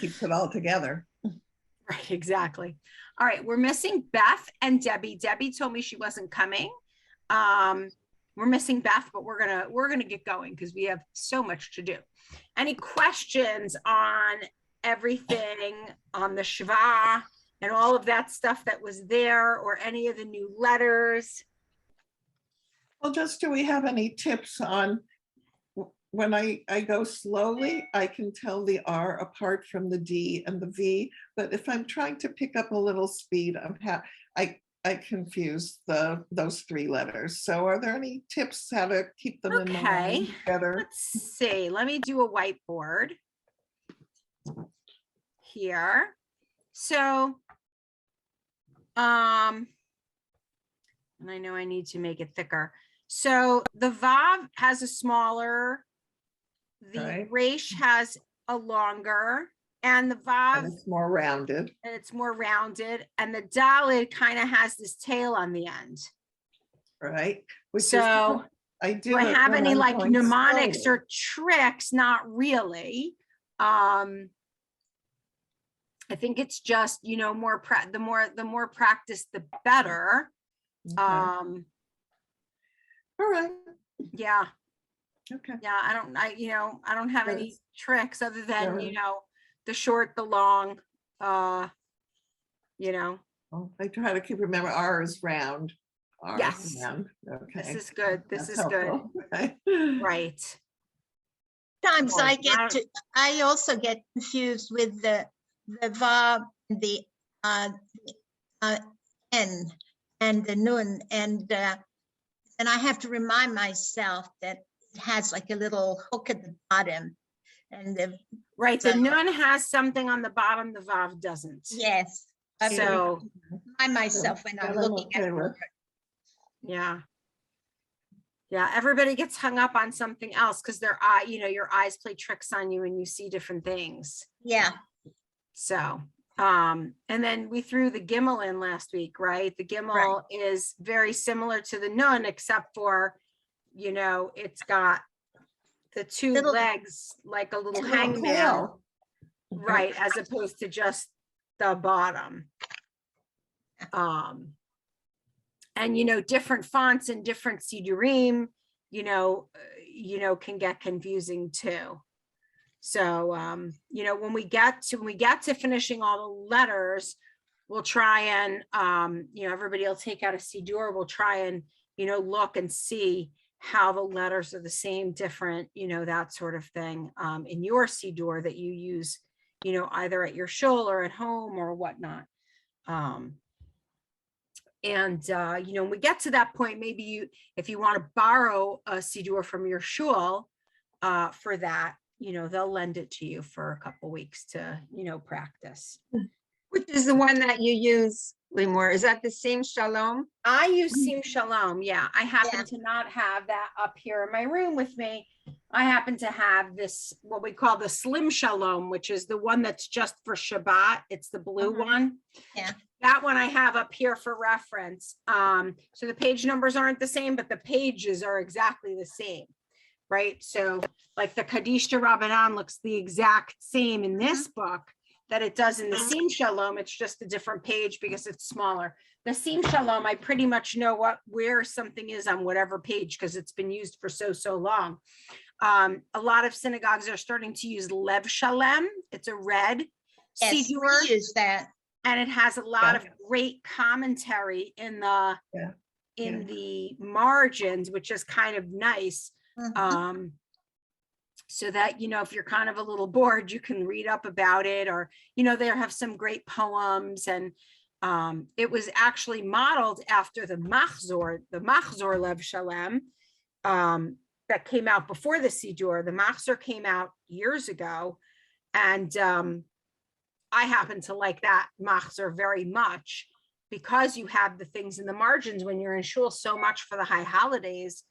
keeps it all together. Right, exactly. All right, we're missing Beth and Debbie. Debbie told me she wasn't coming. We're missing Beth, but we're gonna get going because we have so much to do. Any questions on everything on the Shva and all of that stuff that was there, or any of the new letters? Well, just do we have any tips on when I go slowly, I can tell the R apart from the D and the V, but if I'm trying to pick up a little speed, I confuse those three letters. So are there any tips how to keep them in line together? Let's see. Let me do a whiteboard here. So, and I know I need to make it thicker. So the Vav has a smaller, the Right. Resh has a longer, and the Vav, And it's more rounded. and it's more rounded, and the Dalet kind of has this tail on the end. Right. Which So is, do I have any like mnemonics slowly. or tricks? Not really. I think it's just, you know, the more practice, the better. Okay. All right. Yeah. Okay. Yeah. I don't have any tricks other than, Yeah. you know, the short, the long, you know. Well, I try to keep remember R is round. R Yes. is round. Okay. This is good. This That's is helpful. good. Right. Right. Sometimes Oh, I also get confused with the Vav, the N and the Nun, and I have to remind myself that it has like a little hook at the bottom, and right. The Nun has something on the bottom, the Vav doesn't. yes. I have to So remind myself when I'm That I'm looking okay at with. yeah. Yeah, everybody gets hung up on something else because their eye, you know, your eyes play tricks on you and you see different things. Yeah. So, and then we threw the Gimel in last week, right? The Gimel is very similar to the Nun, except for, you know, it's got the two legs like a little hangman, right? As opposed to just the bottom. And, you know, different fonts and different sidurim, you know, can get confusing too. So, you know, when we get to finishing all the letters, we'll try and, you know, everybody will take out a sidur. We'll try and, you know, look and see how the letters are the same, different, you know, that sort of thing, in your sidur that you use, you know, either at your shul or at home or whatnot. And, you know, when we get to that point, maybe if you want to borrow a sidur from your shul, for that, you know, they'll lend it to you for a couple weeks to, you know, practice. Which is the one that you use, Lymor? Is that the same Shalom? I use Sim Shalom. Yeah, I happen to not have that up here in my room with me. I happen to have this, what we call the Slim Shalom, which is the one that's just for Shabbat. It's the blue one. Yeah. That one I have up here for reference. So the page numbers aren't the same, but the pages are exactly the same, right? So like the Kaddish to Rabbanan looks the exact same in this book that it does in the Sim Shalom. It's just a different page because it's smaller. The Sim Shalom, I pretty much know where something is on whatever page because it's been used for so long. A lot of synagogues are starting to use Lev Shalem. It's a red sidur. We use that. And it has a lot of great commentary in the the margins, which is kind of nice. So that, you know, if you're kind of a little bored, you can read up about it, or, you know, they have some great poems. And it was actually modeled after the Machzor Lev Shalem, that came out before the Sidur. The Machzor came out years ago. And I happen to like that Machzor very much because you have the things in the margins when you're in shul so much for the high holidays.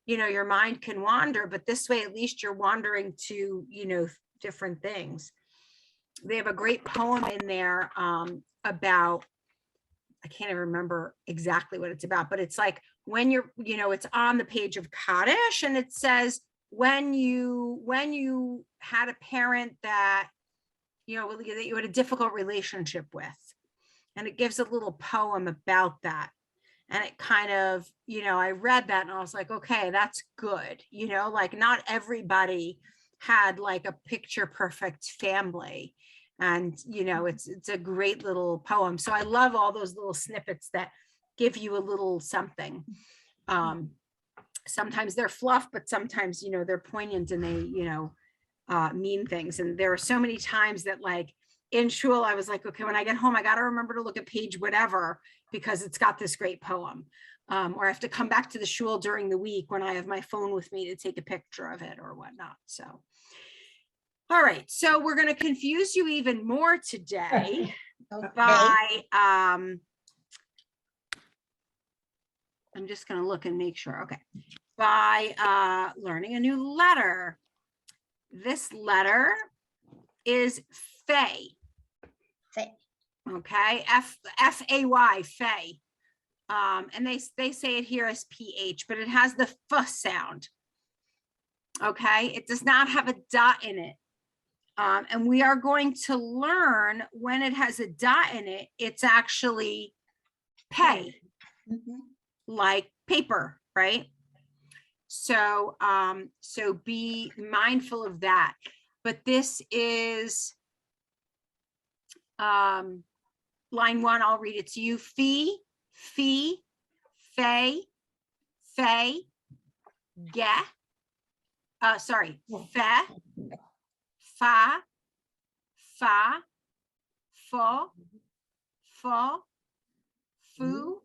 You know, your mind can wander, but this way, at least you're wandering to, you know, different things. They have a great poem in there about, I can't even remember exactly what it's about, but it's like when you're, you know, it's on the page of Kaddish and it says, when you had a parent that you know, that you had a difficult relationship with. And it gives a little poem about that. And it kind of, you know, I read that and I was like, okay, that's good. You know, like not everybody had like a picture perfect family. And, you know, it's a great little poem. So I love all those little snippets that give you a little something. Sometimes they're fluff, but sometimes, you know, they're poignant and they, you know, mean things. And there are so many times that like in shul, I was like, okay, when I get home, I got to remember to look at page whatever, because it's got this great poem. Or I have to come back to the shul during the week when I have my phone with me to take a picture of it or whatnot. So, all right. So we're going to confuse you even more today by, I'm just going to look and make sure. Okay. By learning a new letter. This letter is Fay. Fay. Okay, F-A-Y, Fay. And they say it here as PH, but it has the F sound. Okay, it does not have a dot in it. And we are going to learn when it has a dot in it, it's actually pay, like paper, right? So, so be mindful of that. But this is line 1, I'll read it to you. Fee, fee, fay, fay, ge, sorry, fe, fa, fa, fo, fo, foo,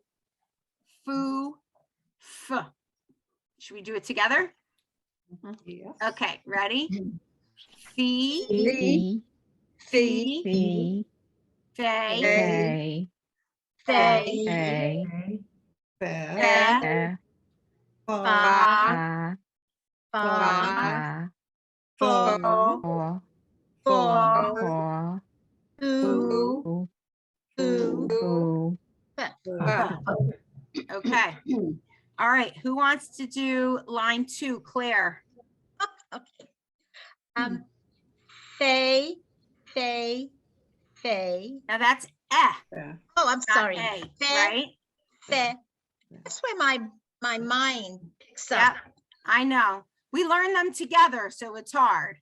foo, f. Should we do it together? Yes. Okay, ready? Fee, Fee, fee, Fee, fay, fay, fay, fay, Fair, fe, fa, fa, fa, fo, fo, fo, fo, fo, foo, foo, foo. foo. Okay. All right. Who wants to do line 2? Claire. Okay. Fay, fay, fay. Now that's eh, fair. Oh, I'm not sorry. a, Fay, right? fay. That's where my mind picks up. Yep. I know. We learn them together, so it's hard.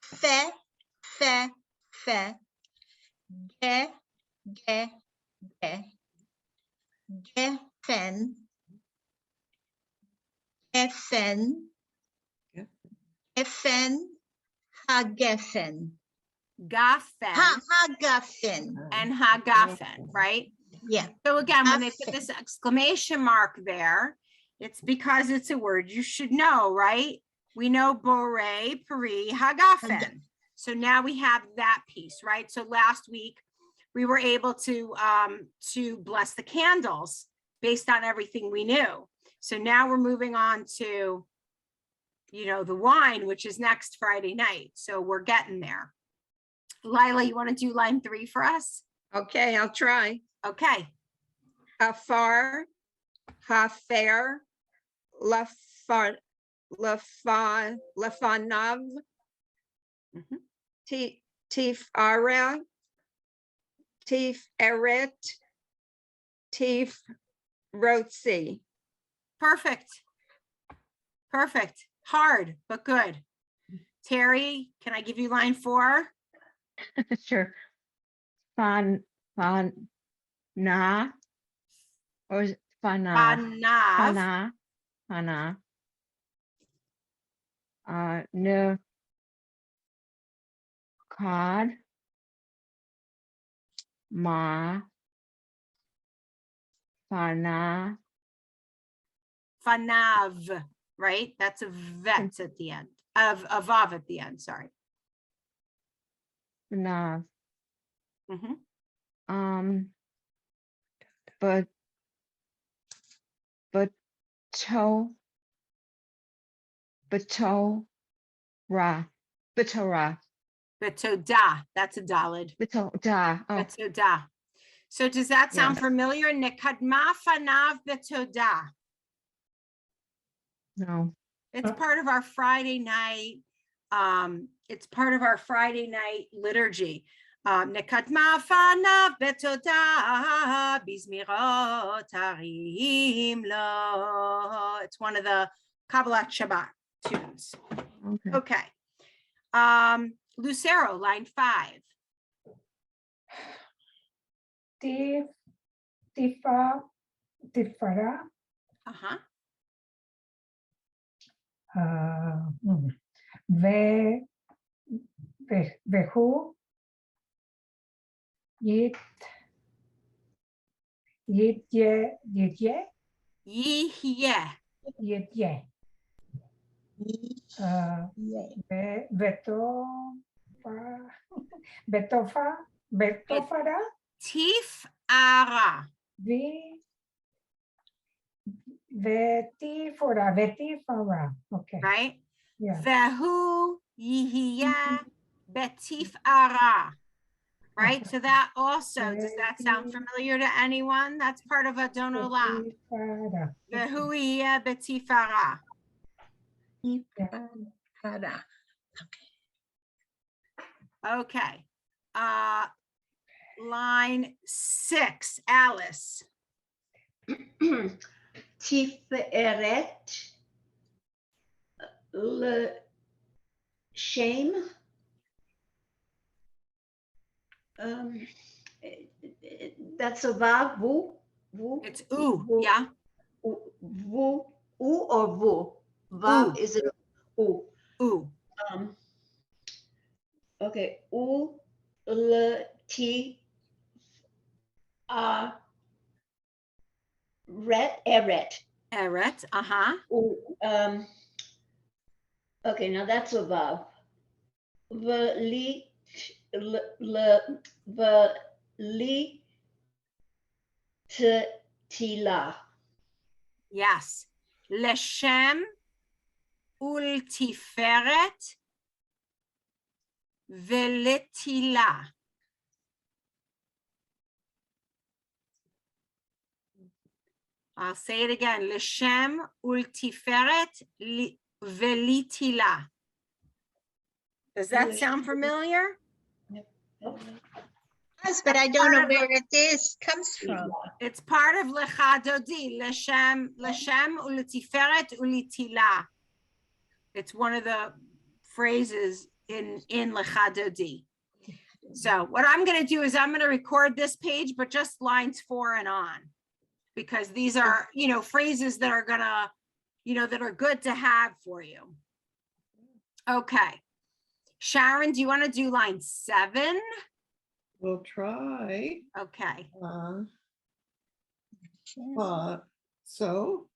Fay, fay, fay. Ge, ge, ge. Geffen. Geffen. Geffen. Geffen. Hageffen. Gaffen Hagaffen. and hagaffen, right? Yeah. So again, when they put Gaffen. this exclamation mark there, it's because it's a word you should know, right? We know bore, peri, hagafen. So now we have that piece, right? So last week we were able to bless the candles based on everything we knew. So now we're moving on to, you know, the wine, which is next Friday night. So we're getting there. Lila, you want to do line 3 for us? Okay, I'll try. Okay. Afar, hafer, lafanav, Mhm. tifara, tiferet, tifrotzi. Perfect. Perfect. Hard, but good. Terry, can I give you line 4? Sure. Fan, na, or is it fana? Fanav. Fana. No. Cod. Ma. Fana. Fanav, right? That's a vet at the end. Of a vav at the end, sorry. Fana. Mhm. But to ra. Batora. Betoda, that's a dalid. Betoda. Oh, Betoda. So does that sound Yes. familiar? Nekadma fanav betoda. no. It's part of our Friday night it's part of our Friday night liturgy. Nekatma fana betoda bizmirot harim lo. It's one of the Kabbalat Shabbat tunes. Okay. Okay. Lucero, line 5. Tifara, Uh-huh. Vehu, Yit, Yitye, Yihye. Yitye, Betofara, Tif ara. Vetifara, okay, Right? yeah. Vehu yihye betif ara. Right? So that also, does that sound familiar to anyone? That's part of Adon Olam. Vetifara, Vehu yihye betif ara. Hada. Okay. Line 6, Alice. Tiferet le shame. That's a vav. Vu. It's ooh, yeah. Vu. U or vu. Vav Ooh. is it u? Ooh. Okay. U le ti ret eret. Eret, uh-huh. Okay, now that's a vav. Veli tila. Yes. Leshem ultiferet veletila. I'll say it again. Leshem ultiferet velitila. Does that sound familiar? Yes, but I don't know where it is, comes from. It's part of Lecha Dodi. Leshem ultiferet ulitila. It's one of the phrases in Lecha Dodi. So what I'm going to do is I'm going to record this page, but just lines 4 and on, because these are, phrases that are going to, that are good to have for you. Okay. Sharon, do you want to do line 7? We'll try. Okay. So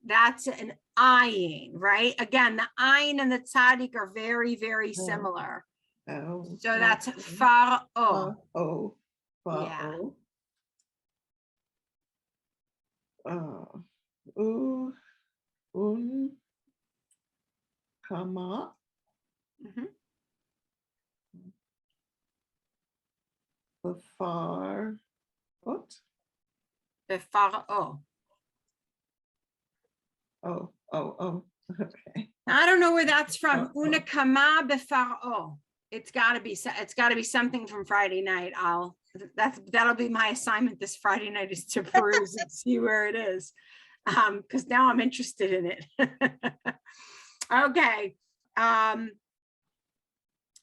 That's an ayin, right? Again, the ayin and the tzaddik are very, very Yeah. similar. oh, So that's okay. faro. Oh, Yeah. Kama, Mhm. Befar, what? The faro. Oh, okay. I don't know where that's from. Oh. Unakama befaro. It's gotta be something from Friday night. That'll be my assignment this Friday night, is to peruse and see where it is. Because now I'm interested in it. Okay.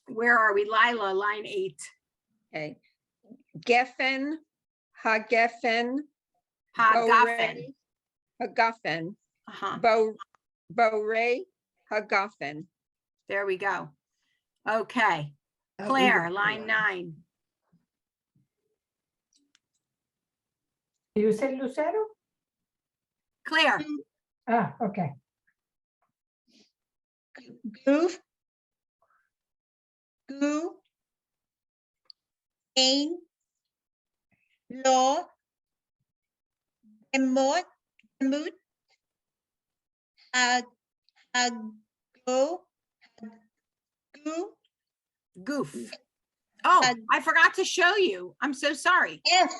Where are we? Lila, line 8. Okay. Geffen, Hageffen, Hagafen. Hagafen, Uh-huh. Bore, Hagafen. There we go. Okay. Claire, line 9. You said Lucero? Claire. Okay. Goof. Goo. Ain. Law. Demot. Demut. Go. Goo. Goof. Oh, I forgot to show you. I'm so sorry. F.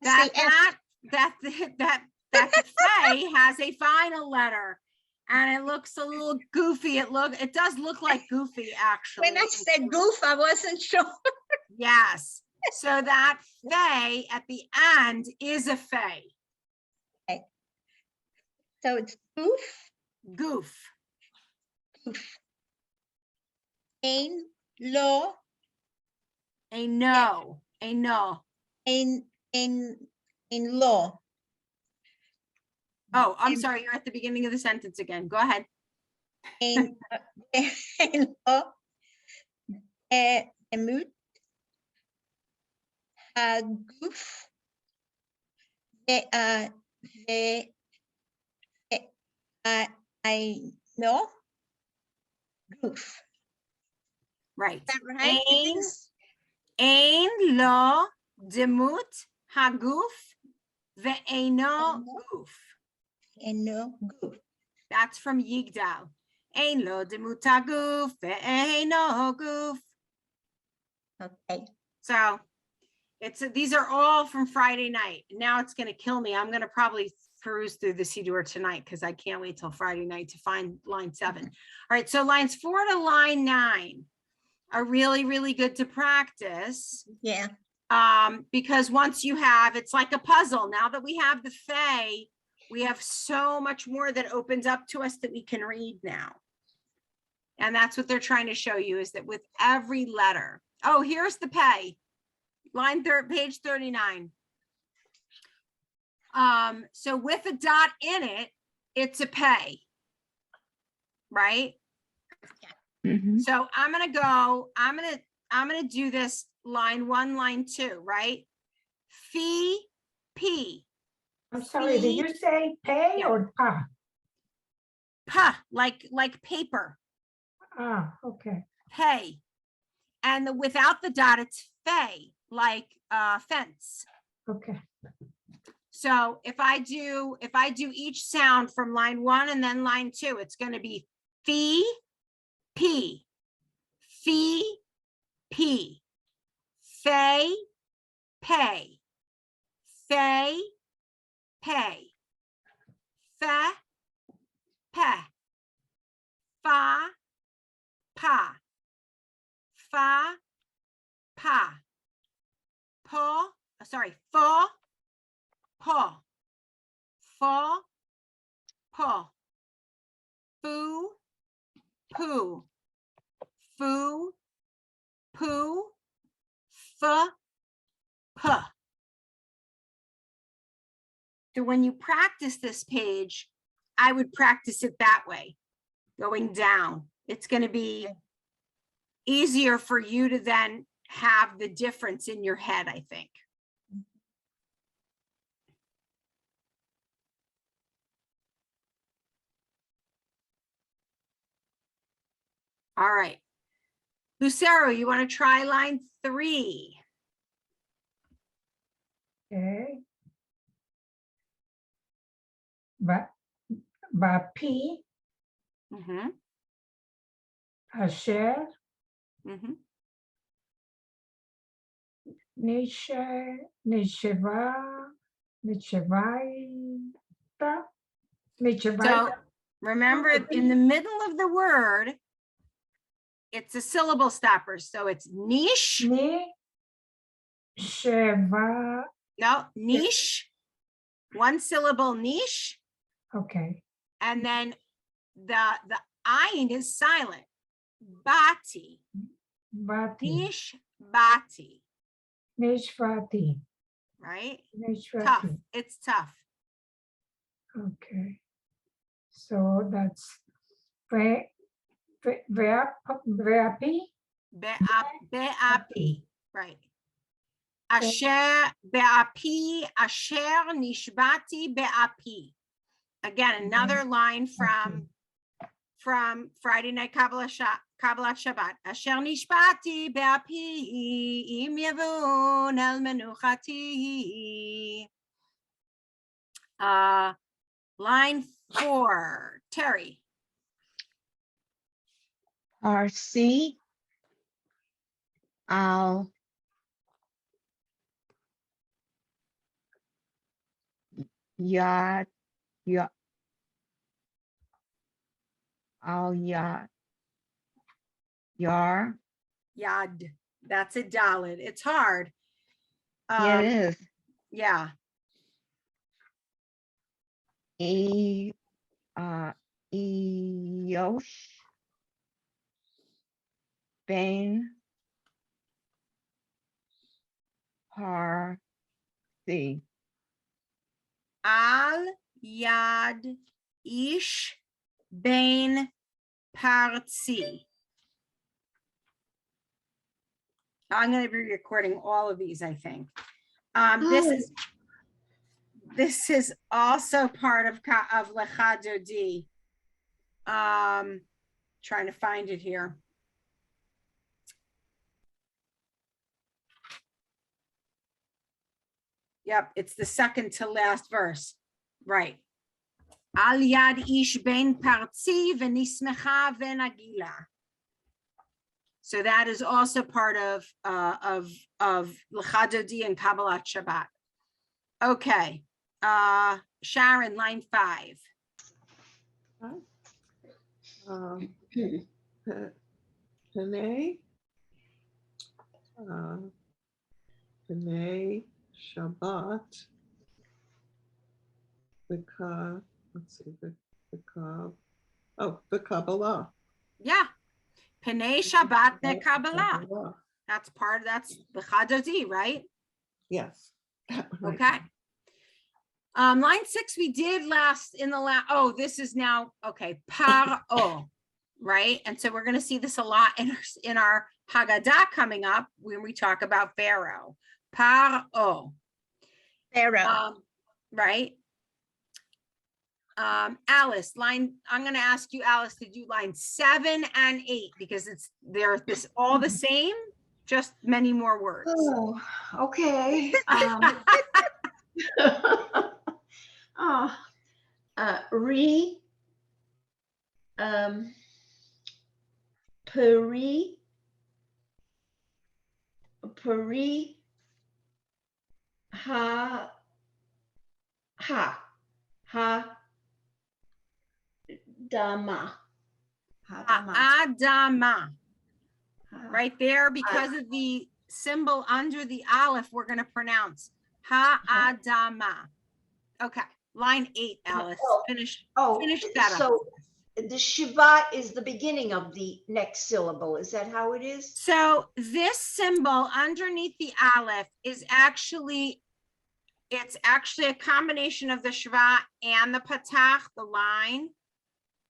That Say F. the Fae has a final letter, And it looks a little goofy. It does look like goofy, actually. When I said goof, I wasn't sure. Yes. So that fey at the end is a fey. So it's goof, Goof. goof. Ein, lo, A no. A no. in law. Oh, I'm And- sorry. You're at the beginning of the sentence again. Go ahead. Ein, in law. Emut. Goof. The, I know. Goof. Right. Is that right? Ein, ein lo demut haguf ve'eno goof. And no goof. That's from Yigdal. Ein lo demut haguf ve'eno goof. Okay. So these are all from Friday night. Now it's going to kill me. I'm going to probably peruse through the Siddur tonight because I can't wait till Friday night to find line 7. All right. So lines 4 to line 9 are really, really good to practice. Yeah. Because once you have, it's like a puzzle. Now that we have the Fae, we have so much more that opens up to us that we can read now. And that's what they're trying to show you, is that with every letter. Oh, here's the pay. Line page 39. So with a dot in it, it's a pay. Right? Mhm. So I'm gonna do this line 1, line 2, right? Fee, P, I'm sorry, did you say pay Yeah. or pa? pa, like paper, Ah, okay, pay. And without the dot, it's fey, like fence. okay. So if I do each sound from line 1 and then line 2, it's going to be fee, p, fee, p, fey, pay, fey, pay, fe, pe, fa, pa, fa, pa, po, sorry, fo, po, fo, po, foo, poo, foo, poo, f, p. So when you practice this page, I would practice it that way, going down. It's going to be easier for you to then have the difference in your head, I think. All right. Lucero, you want to try line 3? Okay. P, Mm-hmm. Asher, Mm-hmm. Nisheva, Nishevaita, Nishevaita. So remember, in the middle of the word, it's a syllable stopper. So it's niche. Ni, Sheva, No, niche. 1 syllable niche. okay, And then the ayin is silent. Bati. Bati, Nish bati. Nishvati, Right? Tough. Nishvati, It's tough. okay. So that's Veapi, Be'api. Right. Asher be'api. Asher nishbati be'api. Again, another line from Friday Night Kabbalah Shabbat. Asher nishbati be'api im yavun el menuchati. Line 4, Terry. Parsi, al, ya, Al Yad. Yar. Yad. That's a Dalet. It's hard. Yeah, it is. Yeah. E Eosh. Bain. Har. C. Al Yad Ish Bain Partzi. I'm going to be recording all of these, I think. This is also part of Lecha Dodi. Trying to find it here. Yep, it's the second to last verse. Right. Al Yad Ish Ben Partzi V'nismecha V'nagila. So that is also part of Lecha Dodi and Kabbalat Shabbat. Okay. Sharon, line 5. Panay. Panay Shabbat. Let's see, the Kabbalah. Yeah. Panay Shabbat ne Kabbalah. That's Lecha Dodi, right? Yes. Right. Okay. Line 6 we did last in the last. Oh, this is now okay. Paro, right? And so we're going to see this a lot in our Haggadah coming up when we talk about Pharaoh. Paro. Pharaoh. Right. Alice, I'm going to ask you, Alice, to do line 7 and 8 because they're all the same, just many more words. Oh, okay. Peri, Dama. Adama. Right there, because of the symbol under the aleph, we're going to pronounce Ha-Adama. Okay, line 8, Alice. Finish that up. So the Shiva is the beginning of the next syllable. Is that how it is? So this symbol underneath the aleph is actually a combination of the Shva and the Patach, the line.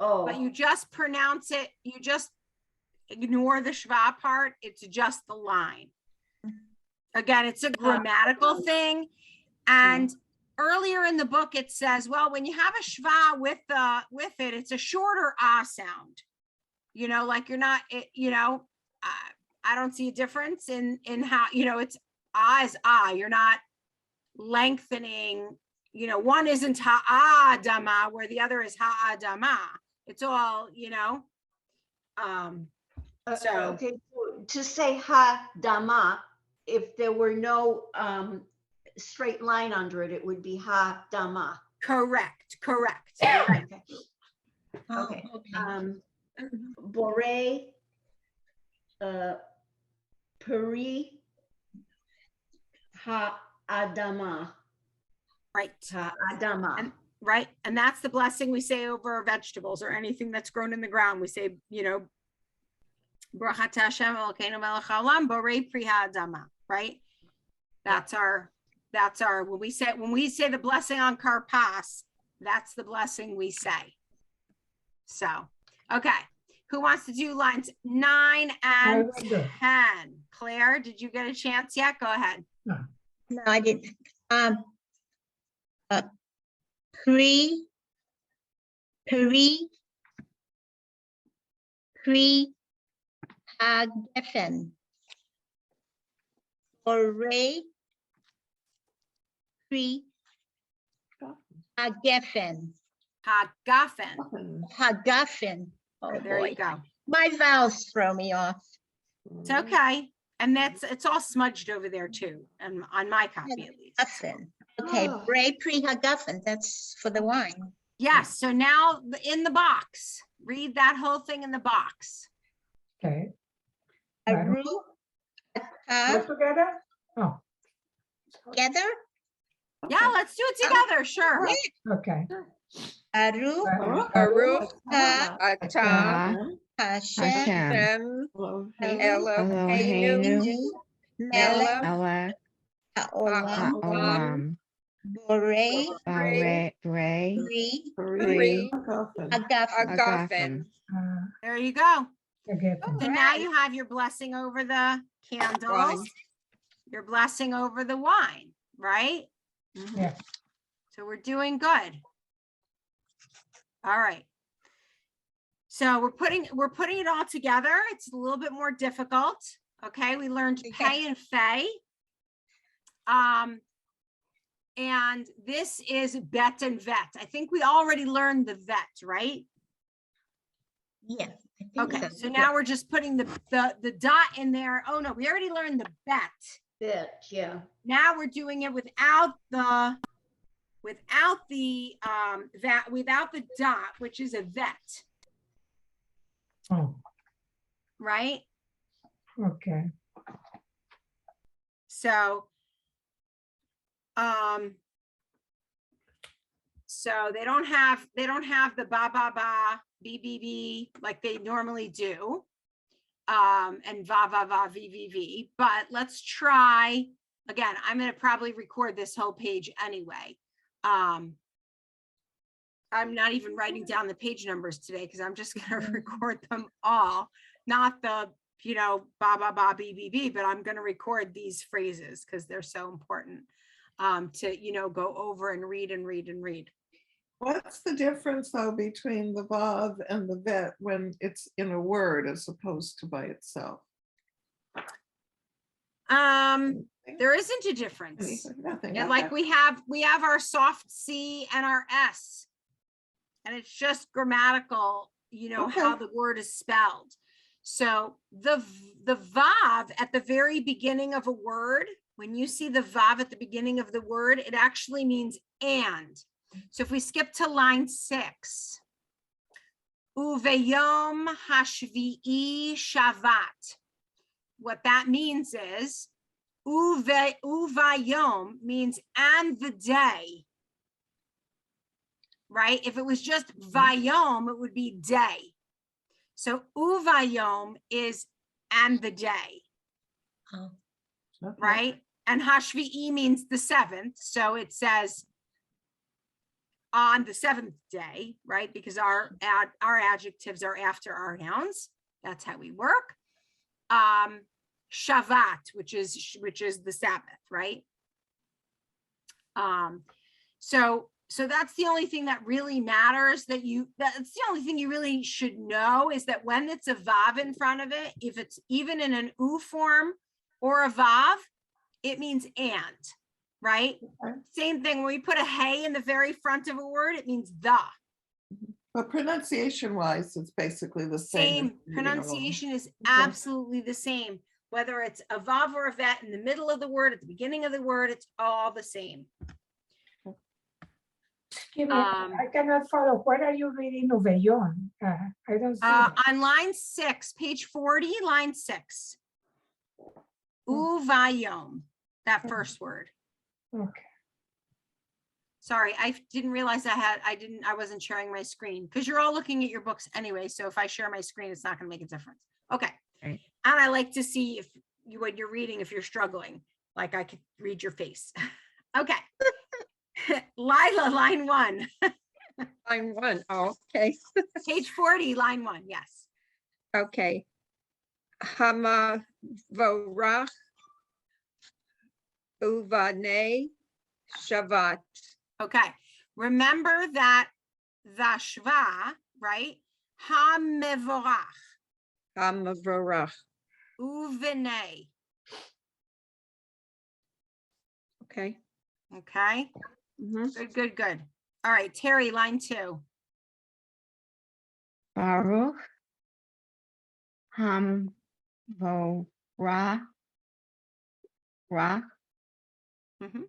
Oh, But you just pronounce it, you just ignore the Shva part, it's just the line. Again, it's a grammatical thing. And earlier in the book, it says, well, when you have a Shva with it, it's a shorter ah sound. You know, like you're not, I don't see a difference in how, it's ah is ah. You're not lengthening, one isn't ha-adama where the other is ha-adama. It's all, so. okay. To say ha dama, if there were no straight line under it, it would be ha dama. Correct. Right. Oh, Okay. Bore, peri, ha adama. Right. Ha adama. Right. And that's the blessing we say over vegetables or anything that's grown in the ground. We say, Brachat Hashem Elokeinu melech haolam borei pri ha'adama, right? That's our when we say the blessing on Karpas, that's the blessing we say. So, okay. Who wants to do lines 9 and will do. 10? Claire, did you get a chance yet? Go ahead. no, I didn't. Pre Hagefen. Ore Pre Hagefen. Hagafen. Oh, There boy. you go. My vowels throw me off. It's okay. And it's all smudged over there too. And on my copy at least. Hagafen. Okay, Oh. Bray Pre Hagafen. That's for the wine. Yes. So now in the box, Read that whole thing in the box. Okay. Baruch, Baruch all atah together? Oh, together. Yeah, let's do it together. Sure. okay. Baruch Baruch Baruch atah atah Hashem Hashem Eloheinu Eloheinu melech melech haolam haolam borei barei pri Pri Pri Hagafen. hagafen. agafen. There you go. Again. So now you have your blessing over the candles, Wine. your blessing over the wine, right? Yeah. So we're doing good. All right. So we're putting it all together. It's a little bit more difficult. Okay, we learned pay and fay. And this is bet and vet. I think we already learned the vet, right? Yeah. I think Okay, so now we're just putting the dot in there. Oh no, we already learned the bet. Bit, yeah. Now we're doing it without the dot, which is a vet, Oh, right? okay. So so they don't have the ba ba ba b b b like they normally do, and va va va v v v. But let's try again. I'm going to probably record this whole page anyway. I'm not even writing down the page numbers today because I'm just going to record them all, not the ba ba ba b b b, but I'm going to record these phrases because they're so important to go over and read and read and read. What's the difference though between the vav and the vet when it's in a word as opposed to by itself? There isn't a difference. Anything? Nothing. And like Okay. we have our soft C and our S, and it's just grammatical, how Okay. the word is spelled. So the vav at the very beginning of a word, when you see the vav at the beginning of the word, it actually means and. So if we skip to line 6, uveyom hashvi'i shavat, what that means is uvayom means and the day, right? If it was just vayom, it would be day. So uvayom is and the day, Oh, Okay. right? And hashvi'i means the 7th. So it says on the 7th day, right? Because our adjectives are after our nouns. That's how we work. Shavat, which is the Sabbath, right? So that's the only thing that really matters that's the only thing you really should know is that when it's a vav in front of it, if it's even in an u form or a vav, it means and, right? Okay. Same thing, when we put a hey in the very front of a word, it means the. But pronunciation wise, it's basically the same. as Same reading along. pronunciation is absolutely the same. Whether it's a vav or a vet in the middle of the word, at the beginning of the word, it's all the same. Excuse me, I cannot follow. Where are you reading Uveyon? I don't see that. On line 6, page 40, line 6. Uvayom, that first word. Okay. Sorry, I didn't realize I wasn't sharing my screen because you're all looking at your books anyway. So if I share my screen, it's not going to make a difference. Okay. Right. And I like to see when you're reading, if you're struggling, like I could read your face. Okay. Lila, line 1. Line 1. Oh, okay. Page 40, line 1. Yes. Okay. Hamavorach uvane shavat. Okay. Remember that Vashva, right? Hamevorach, Hamavorach. Uvene. Okay. Okay. Mhm. Good. All right, Terry, line 2. Baruch Ham Vo Ra Ra Mhm.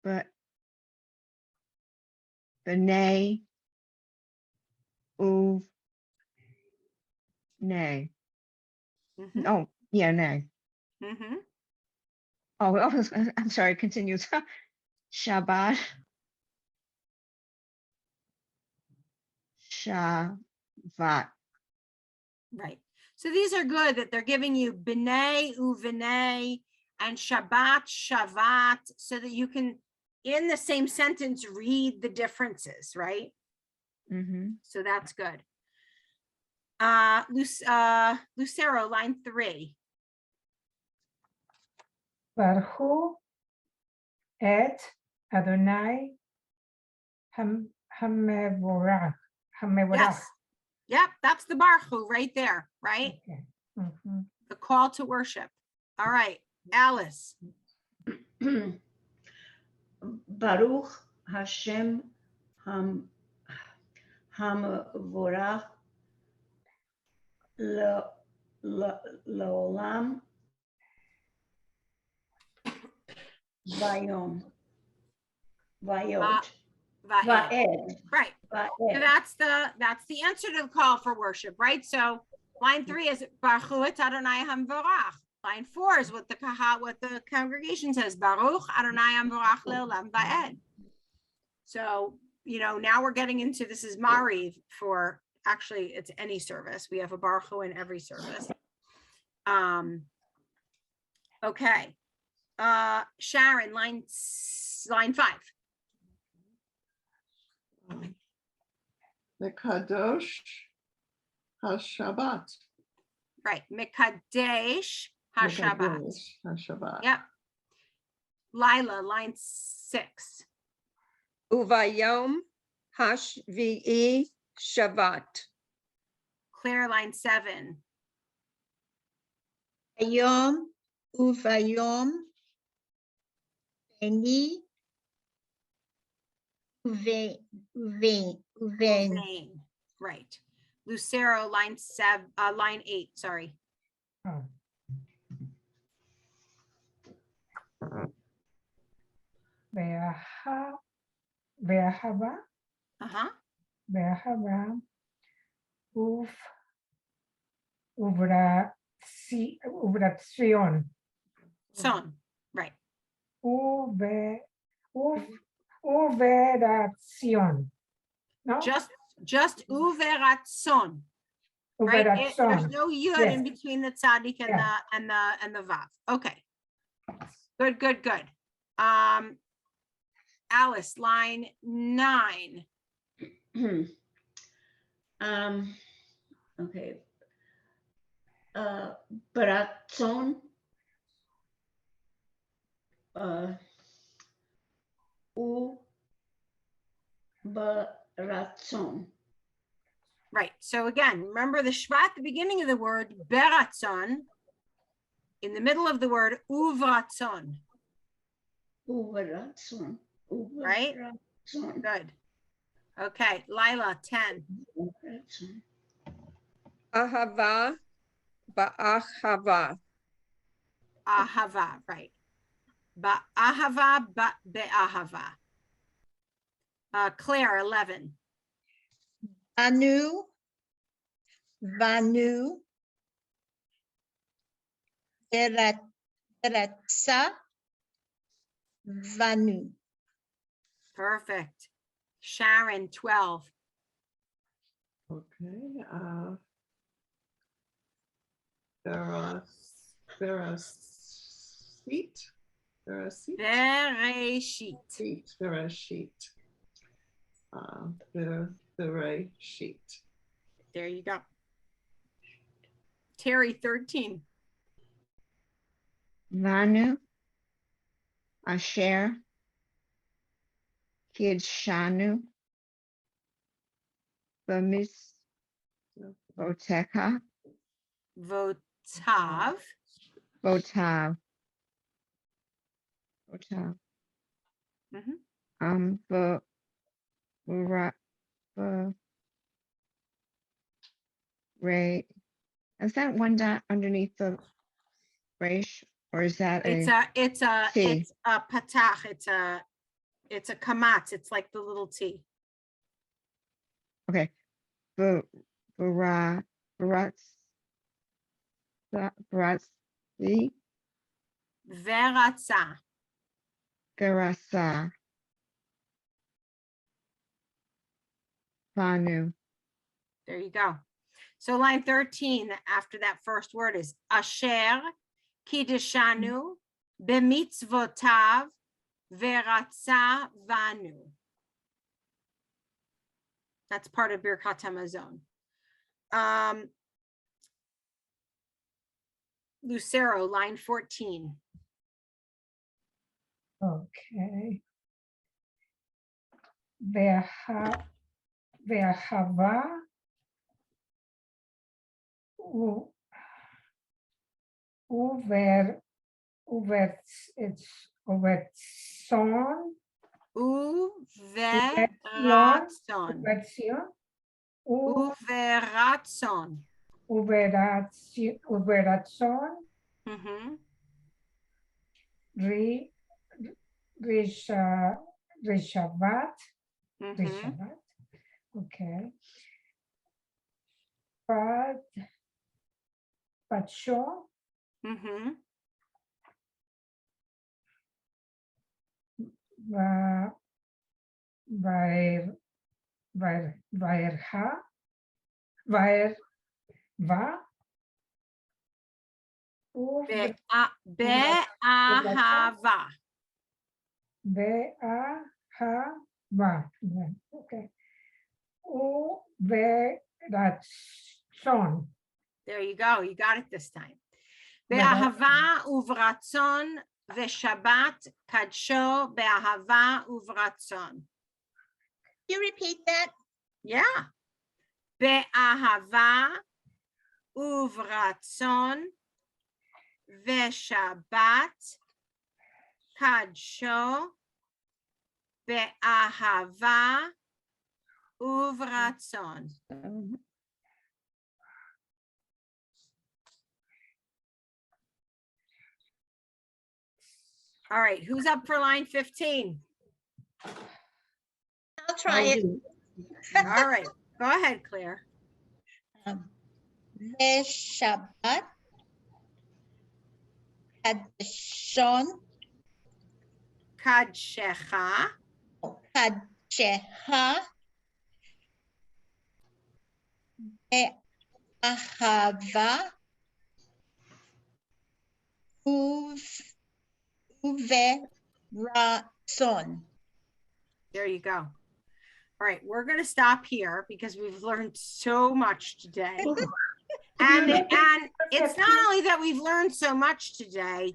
but B'nai Uv nay. Mhm, Oh, yeah, nay. mhm. Oh, I'm sorry, it continues. Shabbat. Shavat. Right. So these are good that they're giving you b'nai, uvinay, and Shabbat, Shavat, so that you can, in the same sentence, read the differences, right? Mm-hmm. So that's good. Lucero, line 3. Baruch et Adonai Hamevorach. Yes. Yep, that's the Baruch Hu right there, right? Okay. Mhm. The call to worship. All right, Alice. Baruch Hashem Hamvorach Leolam Vayom Vayot Va'ed. Vaed Right. So Vaed. that's the answer to the call for worship, right? So line 3 is Baruch Hu et Adonai Hamvorach. Line 4 is what the congregation says, Baruch Adonai Hamvorach Leolam Vaed. So, now we're getting into, this is Mariv for, actually, it's any service. We have a Baruch Hu in every service. Okay. Sharon, line 5. Mekadosh HaShabbat. Right. Mekadesh HaShabbat. Mekadesh HaShabbat. Yep. Lila, line 6. Uvayom hashvi'i Shabbat. Claire, line 7. Vayom uvayom beni uven. Vain. Right. Lucero, line 8, sorry. Oh. Ve'ahava Uh-huh. Uvratzion. Son. Right. Uverazion. No? Just uveratson. Right? There's Uverazion. no yud Yes. in between the tzaddik and Yeah. the vav. Okay. Good. Alice, line 9. Okay. Bratzon. Baratzon. Right. So again, remember the shva at the beginning of the word beratzon, in the middle of the word uvratzon. Uvaratzon. Right? Good. Okay. Lila, 10. Ahava ba'achava. Ahava. Right. Ba'ahava be'ahava. Claire, 11. Vanu Veratza Vanu. Perfect. Sharon, 12. Okay. Bereshit. Bereshit. Bereshit. There you go. Terry, 13. Vanu. Asher. Kidshanu. Bamis. Boteka. Votav. Botav. Mhm. Ray. Is that one dot underneath the resh, or is that It's a a T? it's a patach. It's a kamatz. It's like the little T. Okay. Baratzi, Veratza. Garasa, Vanu. There you go. So line 13, after that first word is Asher, Kiddushanu, Bemitzvotav, Veratza Vanu. That's part of Birkat Hamazon. Lucero, line 14. Okay. Ve'ahava uvertson, Uveratson. Uveratson. Uveratson, Mhm. Rishavat, Mhm. okay. Pacho, Mhm. Vairha, Be'ahava. Okay. Uveratson. There you go. You got it this time. Be'ahava uvratzon ve'shabbat kadsho be'ahava uvratzon. You repeat that? Yeah. Be'ahava uvratzon ve'shabbat kadsho be'ahava uvratzon. All right, who's up for line 15? I'll try it. All right, go ahead, Claire. Shabbat, Kadshon, Kadshecha, Kadsheha, Ahava, Uveratson. there you go. All right, we're going to stop here because we've learned so much today. And it's not only that we've learned so much today,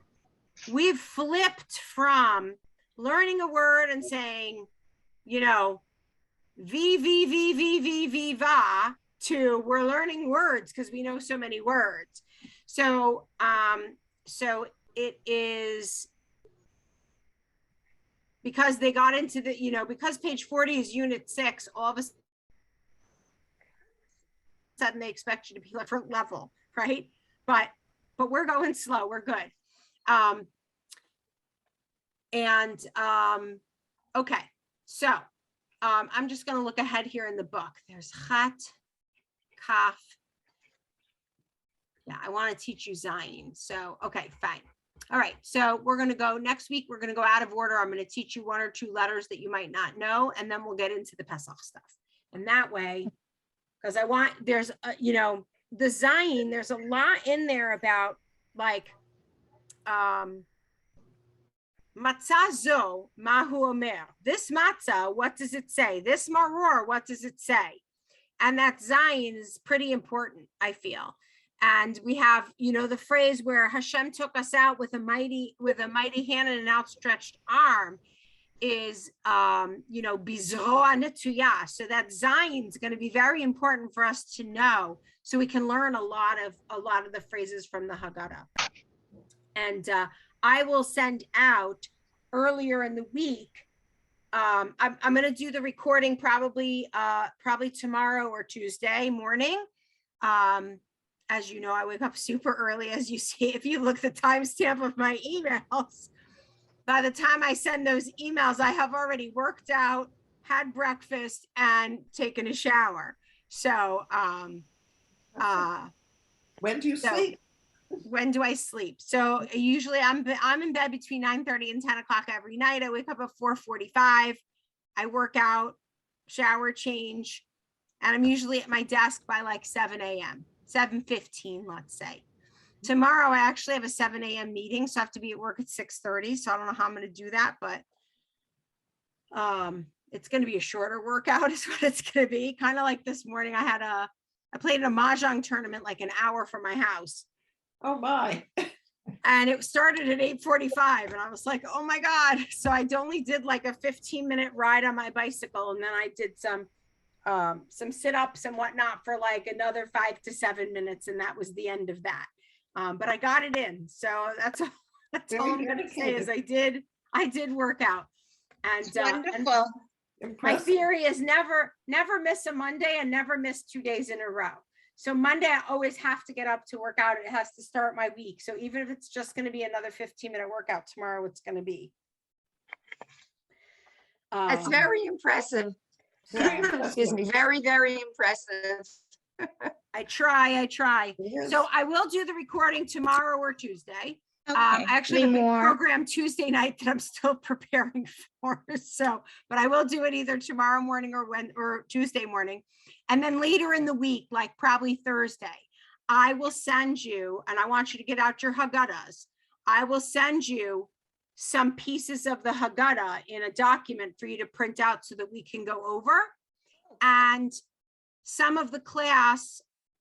we've flipped from learning a word and saying, you know, va to we're learning words because we know so many words. So, so it is because they got into the, you know, because page 40 is unit 6, all of a sudden they expect you to be different level, right? But we're going slow, we're good. Okay, so I'm just going to look ahead here in the book. There's chat, kaf. Yeah, I want to teach you Zayin. So, okay, fine. All right, so we're going to go next week. We're going to go out of order. I'm going to teach you 1 or 2 letters that you might not know, and then we'll get into the Pesach stuff. And that way, because I want, there's, you know, the Zayin, there's a lot in there about like, matzah zo, mahu omer. This matzah, what does it say? This maror, what does it say? And that Zayin is pretty important, I feel. And we have, you know, the phrase where Hashem took us out with a mighty hand and an outstretched arm is, you know, bizroa netuyah. So that Zayin is going to be very important for us to know, so we can learn a lot of the phrases from the Haggadah. And I will send out earlier in the week. I'm going to do the recording probably tomorrow or Tuesday morning. As you know, I wake up super early, as you see, if you look at the timestamp of my emails. By the time I send those emails, I have already worked out had breakfast, and taken a shower. So, When do you So- sleep? when do I sleep? So usually I'm in bed between 9:30 and 10 o'clock every night. I wake up at 4:45. I work out, shower, change, and I'm usually at my desk by like 7 a.m., 7:15, let's say. Tomorrow, I actually have a 7 a.m. meeting, so I have to be at work at 6:30. So I don't know how I'm going to do that, but it's going to be a shorter workout is what it's going to be. Kind of like this morning, I played in a mahjong tournament like an hour from my house. Oh, my. And it started at 8:45 and I was like, oh my God. So I only did like a 15-minute ride on my bicycle. And then I did some sit-ups and whatnot for like another 5 to 7 minutes. And that was the end of that. But I got it in. So that's all Very I'm going to say is I did work out. And, It's and wonderful. my Impressive. theory is never miss a Monday and never miss 2 days in a row. So Monday, I always have to get up to work out. It has to start my week. So even if it's just going to be another 15-minute workout tomorrow, it's going to be. That's very impressive. Very Excuse impressive. me, very, very impressive. I try. Yes. So I will do the recording tomorrow or Tuesday. Okay. I actually have a big Lymor. program Tuesday night that I'm still preparing for. So, but I will do it either tomorrow morning or Tuesday morning. And then later in the week, like probably Thursday, I will send you, and I want you to get out your Haggadahs. I will send you some pieces of the Haggadah in a document for you to print out so that we can go over. And some of the class,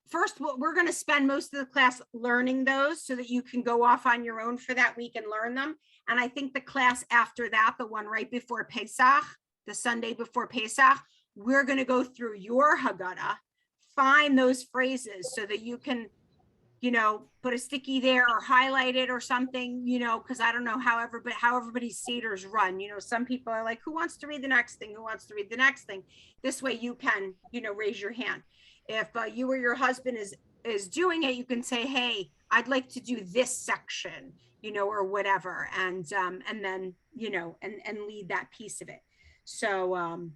first, we're going to spend most of the class learning those so that you can go off on your own for that week and learn them. And I think the class after that, the one right before Pesach, the Sunday before Pesach, we're going to go through your Haggadah, find those phrases so that you can, put a sticky there or highlight it or something, because I don't know how everybody's seders run. Some people are like, who wants to read the next thing? Who wants to read the next thing? This way you can, raise your hand. If you or your husband is doing it, you can say, hey, I'd like to do this section, or whatever. And then, and lead that piece of it. So,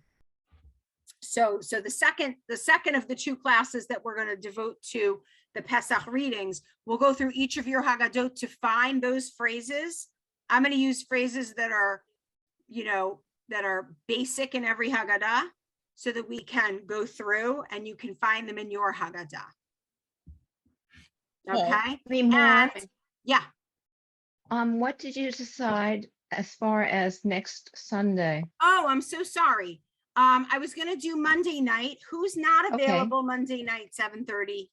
so the second of the two classes that we're going to devote to the Pesach readings, we'll go through each of your Haggadot to find those phrases. I'm going to use phrases that are, that are basic in every Haggadah so that we can go through and you can find them in your Haggadah. Okay. Lymor, And yeah. what did you decide as far as next Sunday? Oh, I'm so sorry. I was going to do Monday night. Who's not Okay. available Monday night, 7:30?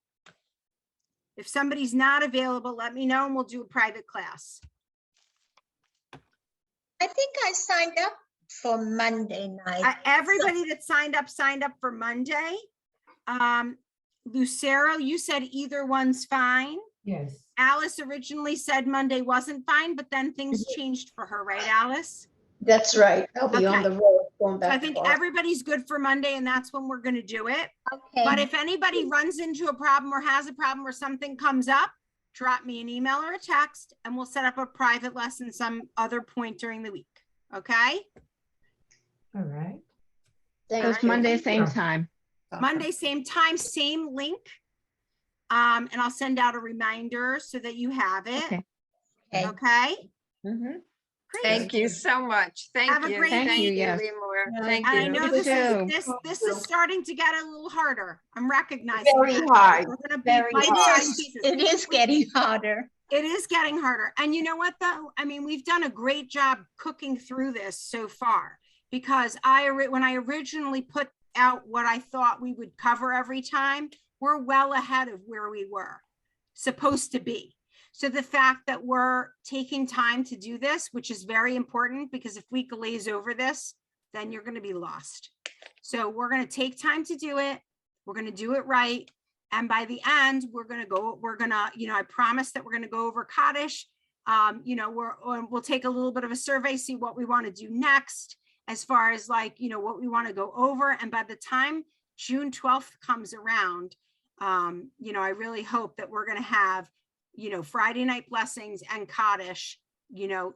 If somebody's not available, let me know and we'll do a private class. I think I signed up for Monday night. Everybody that signed up for Monday. Lucero, you said either one's fine. Yes. Alice originally said Monday wasn't fine, but then things changed for her, right, Alice? That's right. I'll be on Okay. the road going So back. I and think forth. everybody's good for Monday and that's when we're going to do it. Okay. But if anybody runs into a problem or has a problem or something comes up, drop me an email or a text and we'll set up a private lesson some other point during the week. Okay? All right. Thank So it's you. Monday, same Yeah. time. Monday, same time, same link. And I'll send out a reminder so that you have it. Okay. Okay. Okay? Mhm. Great. Thank you so much. Have Thank a you. great Thank you, Thank you, yes. Lymor. Thank And I you. know You too. this is starting to get a little harder. I'm recognizing. Very that. hard. We're gonna be Very bite-sized hard. pieces. It is getting harder. It is getting harder. And you know what though? I mean, we've done a great job cooking through this so far because when I originally put out what I thought we would cover every time, we're well ahead of where we were supposed to be. So the fact that we're taking time to do this, which is very important because if we glaze over this, then you're going to be lost. So we're going to take time to do it. We're going to do it right. And by the end, I promise that we're going to go over Kaddish. We'll take a little bit of a survey, see what we want to do next as far as what we want to go over. And by the time June 12th comes around, I really hope that we're going to have, Friday night blessings and Kaddish,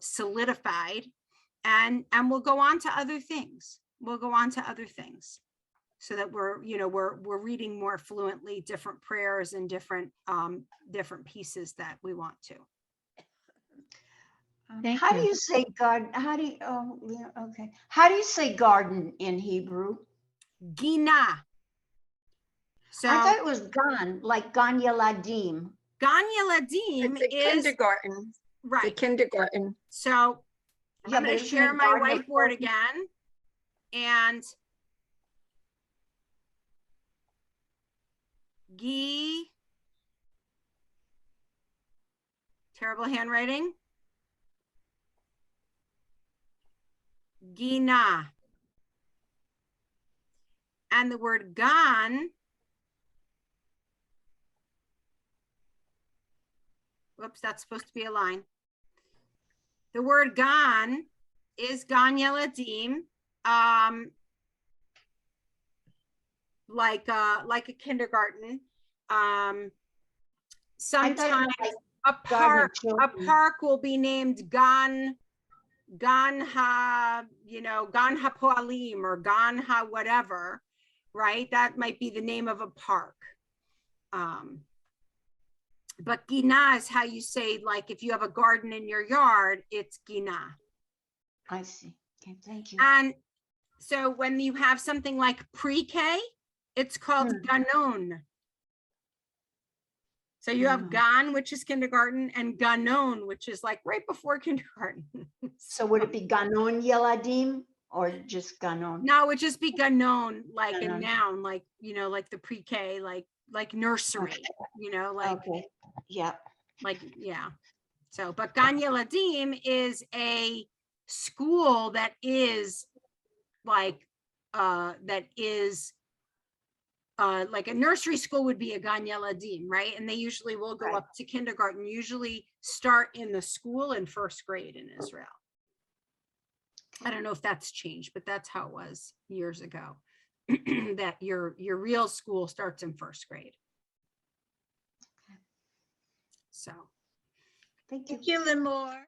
solidified and we'll go on to other things. we'll go on to other things. So that we're, you know, we're reading more fluently different prayers and different pieces that we want to. Thank How do you. you say garden? How do you, oh, yeah, okay. How do you say garden in Hebrew? Gina. So I thought it was gan, like gan yeladim. Gan Yeladim It's a is kindergarten, the right. kindergarten. So Yeah, I'm but going to isn't share it my garden whiteboard important? again. And Gi, terrible handwriting. Gina. And the word gan, whoops, that's supposed to be a line. The word gan is gan yeladim, like a kindergarten. I thought it Sometimes was like a garden park children. will be named gan ha, you know, gan ha poalim or gan ha whatever, right? That might be the name of a park. But gina is how you say, like, if you have a garden in your yard, it's gina. I see. Okay, thank you. And so when you have something like pre-K, it's called ganon. So you have gan, which is kindergarten, and ganon, which is like right before kindergarten. So would it be ganon yeladim or just ganon? No, it would just be ganon, like a Ganon. noun, like, you know, like the pre-K, like nursery, Okay. you know, like, Okay, yeah. yeah. So, but Gan Yeladim is a school that is like, like a nursery school would be a Gan Yeladim, right? And they usually will go Right. up to kindergarten, usually start in the school in first grade in Israel. I don't know if that's changed, but that's how it was years ago. That your real school starts in first grade. So. Thank you. Thank you, Lymor.